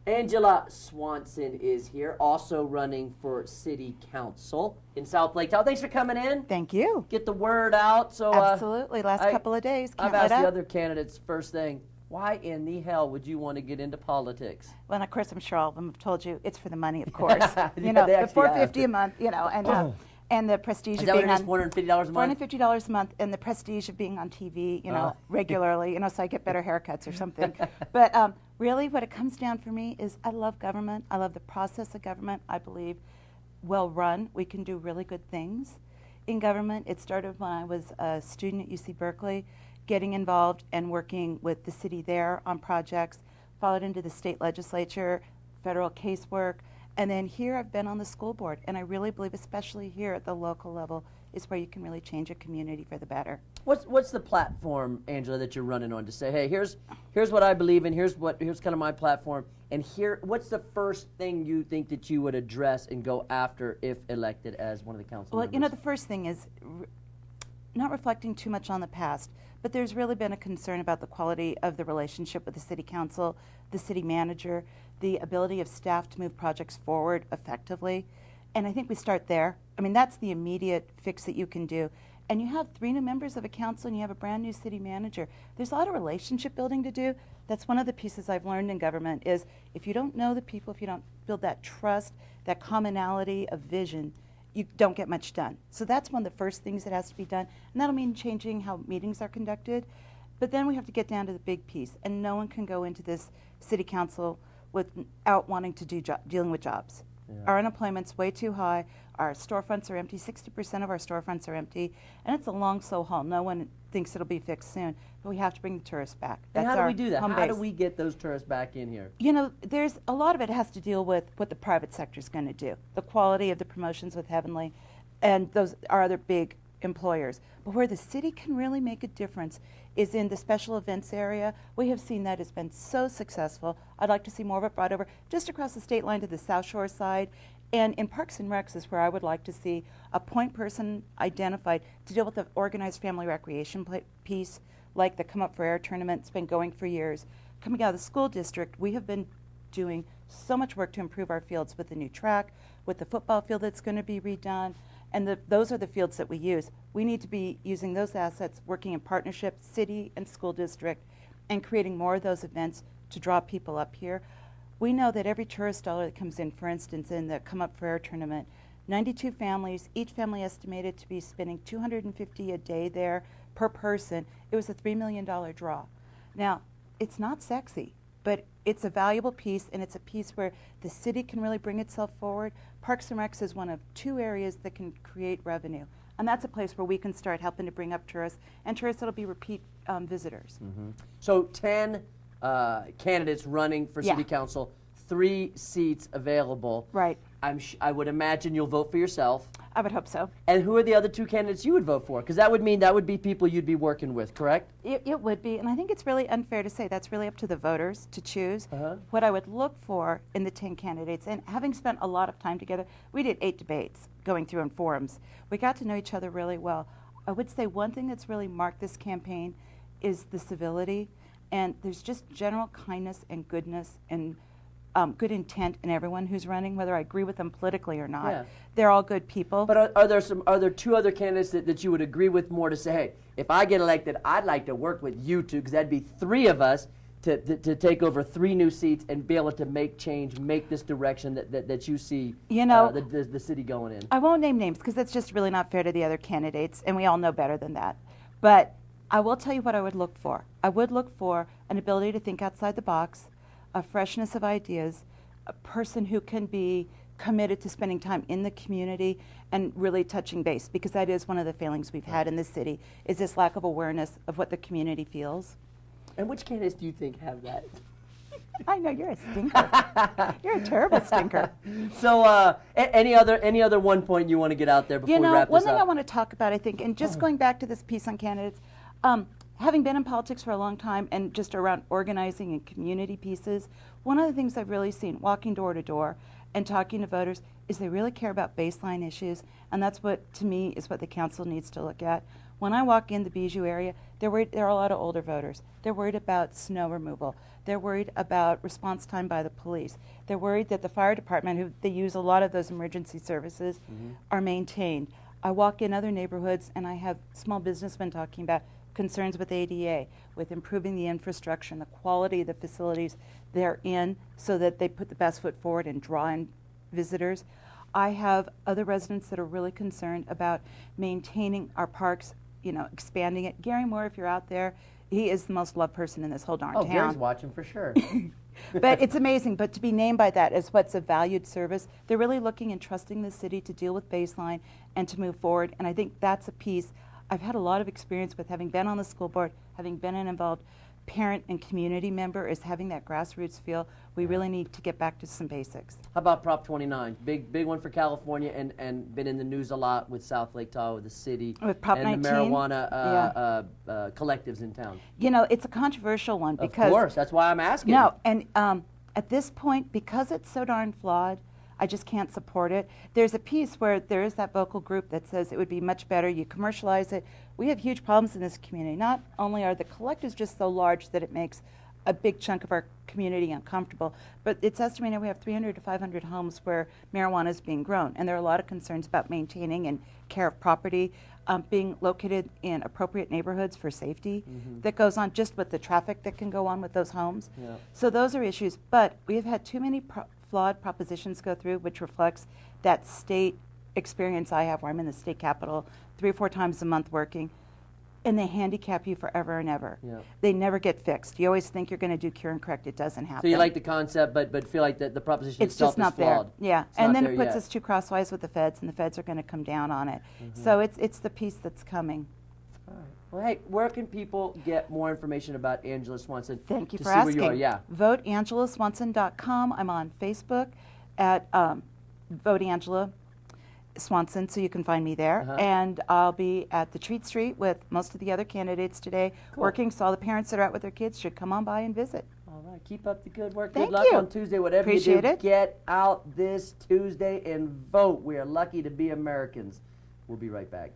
Angela Swanson is here, also running for City Council in South Lake Tahoe. Thanks for coming in. Thank you. Get the word out. So Absolutely. Last couple of days. I've asked the other candidates first thing, why in the hell would you want to get into politics? Well, of course, I'm sure all of them have told you it's for the money, of course. Yeah, the $450 $450 a month, and the prestige is of being on $450 a month. $450 a month, and the prestige of being on TV, regularly, so I get better haircuts or something. But really, what it comes down for me is I love government. I love the process of government. I believe, well run, we can do really good things in government. It started when I was a student at UC Berkeley, getting involved and working with the city there on projects, followed into the state legislature, federal casework, and then here I've been on the school board, and I really believe, especially here at the local level, is where you can really change a community for the better. What's the platform, Angela, that you're running on to say, hey, here's what I believe in, here's kind of my platform, and what's the first thing you think that you would address and go after if elected as one of the council members? Well, the first thing is not reflecting too much on the past, but there's really been a concern about the quality of the relationship with the city council, the city manager, the ability of staff to move projects forward effectively. And I think we start there. I mean, that's the immediate fix that you can do. And you have 3 new members of a council and you have a brand new city manager. There's a lot of relationship building to do. That's one of the pieces I've learned in government is if you don't know the people, if you don't build that trust, that commonality of vision, you don't get much done. So that's one of the first things that has to be done. And that'll mean changing how meetings are conducted. But then we have to get down to the big piece. And no one can go into this city council without wanting to do dealing with jobs. Yeah. Our unemployment's way too high. Our storefronts are empty. 60% of our storefronts are empty. And it's a long, slow haul. No one thinks it'll be fixed soon. But we have to bring the tourists back. That's and how do we do that? How do we get those tourists back in here? There's a lot of it has to deal with what the private sector is going to do. The quality of the promotions with Heavenly. And those are other big employers. But where the city can really make a difference is in the special events area. We have seen that has been so successful. I'd like to see more of it brought over just across the state line to the South Shore side. And in Parks and Recs is where I would like to see a point person identified to deal with the organized family recreation piece, like the Come Up for Air tournament. It's been going for years. Coming out of the school district, we have been doing so much work to improve our fields with the new track, with the football field that's going to be redone. And those are the fields that we use. We need to be using those assets, working in partnership, city and school district, and creating more of those events to draw people up here. We know that every tourist dollar that comes in, for instance, in the Come Up for Air tournament, 92 families, each family estimated to be spending $250 a day there per person. It was a $3 million draw. Now, it's not sexy, but it's a valuable piece, and it's a piece where the city can really bring itself forward. Parks and Recs is one of 2 areas that can create revenue, and that's a place where we can start helping to bring up tourists, and tourists that'll be repeat visitors. Mm-hmm. So 10 candidates running for city council, 3 seats available. Right. I would imagine you'll vote for yourself. I would hope so. And who are the other 2 candidates you would vote for? Because that would mean that would be people you'd be working with, correct? It would be, and I think it's really unfair to say that's really up to the voters to choose. Uh-huh. What I would look for in the 10 candidates, and having spent a lot of time together, we did 8 debates going through in forums. We got to know each other really well. I would say one thing that's really marked this campaign is the civility, and there's just general kindness and goodness and good intent in everyone who's running, whether I agree with them politically or not. Yeah. They're all good people. But are there 2 other candidates that you would agree with more to say, hey, if I get elected, I'd like to work with you 2, because that'd be 3 of us to take over 3 new seats and be able to make change, make this direction that you see the city going in? I won't name names because that's just really not fair to the other candidates, and we all know better than that. But I will tell you what I would look for. I would look for an ability to think outside the box, a freshness of ideas, a person who can be committed to spending time in the community and really touching base, because that is one of the failings we've had in this city, is this lack of awareness of what the community feels. And which candidates do you think have that? I know, you're a stinker. You're a terrible stinker. So any other one point you want to get out there before we wrap this up? One thing I want to talk about, I think, and just going back to this piece on candidates, having been in politics for a long time and just around organizing and community pieces, one of the things I've really seen walking door to door and talking to voters is they really care about baseline issues, and that's what, to me, is what the council needs to look at. When I walk in the Bijou area, there are a lot of older voters. They're worried about snow removal. They're worried about response time by the police. They're worried that the fire department, who they use a lot of those emergency services, are maintained. I walk in other neighborhoods and I have small businessmen talking about concerns with ADA, with improving the infrastructure and the quality of the facilities they're in so that they put the best foot forward and draw in visitors. I have other residents that are really concerned about maintaining our parks, expanding it. Gary Moore, if you're out there, he is the most loved person in this whole darn town. Gary's watching for sure. But it's amazing. But to be named by that as what's a valued service, they're really looking and trusting the city to deal with baseline and to move forward. And I think that's a piece. I've had a lot of experience with having been on the school board, having been an involved parent and community member, is having that grassroots feel. We really need to get back to some basics. How about Prop 29? Big one for California, and been in the news a lot with South Lake Tahoe, with the city, with Prop and 19, the marijuana collectives in town. It's a controversial one because. Of course, that's why I'm asking. No, and at this point, because it's so darn flawed, I just can't support it. There's a piece where there is that vocal group that says it would be much better, you commercialize it. We have huge problems in this community. Not only are the collectives just so large that it makes a big chunk of our community uncomfortable, but it's estimated we have 300 to 500 homes where marijuana is being grown. And there are a lot of concerns about maintaining and care of property, being located in appropriate neighborhoods for safety that goes on just with the traffic that can go on with those homes. Yeah. So those are issues, but we have had too many flawed propositions go through, which reflects that state experience I have where I'm in the state capitol 3 or 4 times a month working, and they handicap you forever and ever. Yeah. They never get fixed. You always think you're going to do cure and correct. It doesn't happen. So you like the concept, but feel like the proposition it's itself just not is flawed. there. Yeah, It's and not then there it puts yet. us too crosswise with the feds, and the feds are going to come down on it. So it's the piece that's coming. All right. Well, hey, where can people get more information about Angela Swanson? Thank you to for see asking. Where you are? Yeah. VoteAngelaSwanson.com. I'm on Facebook at Vote Angela Swanson, so you can find me there. And I'll be at the Treat Street with most of the other candidates today working, so all the parents that are out with their kids should come on by and visit. All right. Keep up the good work. Thank good luck you. on Tuesday. Whatever Appreciate you do, it. get out this Tuesday and vote. We are lucky to be Americans. We'll be right back.